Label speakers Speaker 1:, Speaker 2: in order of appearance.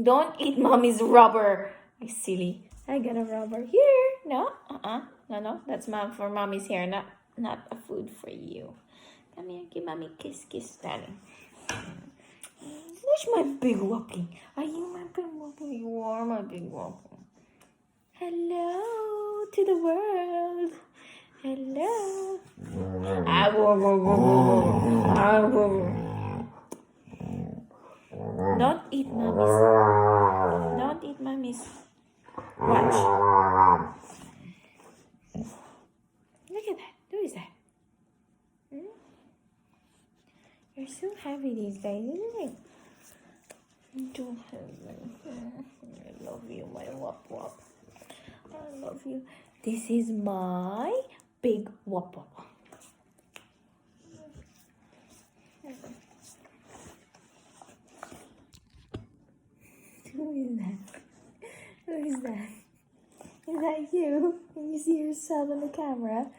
Speaker 1: Don't eat mommy's rubber. You silly. I got a rubber here. No, no. That's for mommy's hair. Not a food for you. Come here, give mommy kiss, darling. Where's my big whopping? Are you my big whopping? You are my big whopping. Hello to the world. Hello. Don't eat mommy's. Don't eat mommy's. Watch. Look at that. Who is that? You're so heavy these days, isn't it? Too heavy. I love you, my wop wop. I love you. This is my big wop wop. Who is that? Who is that? Is that you? Can you see yourself on the camera?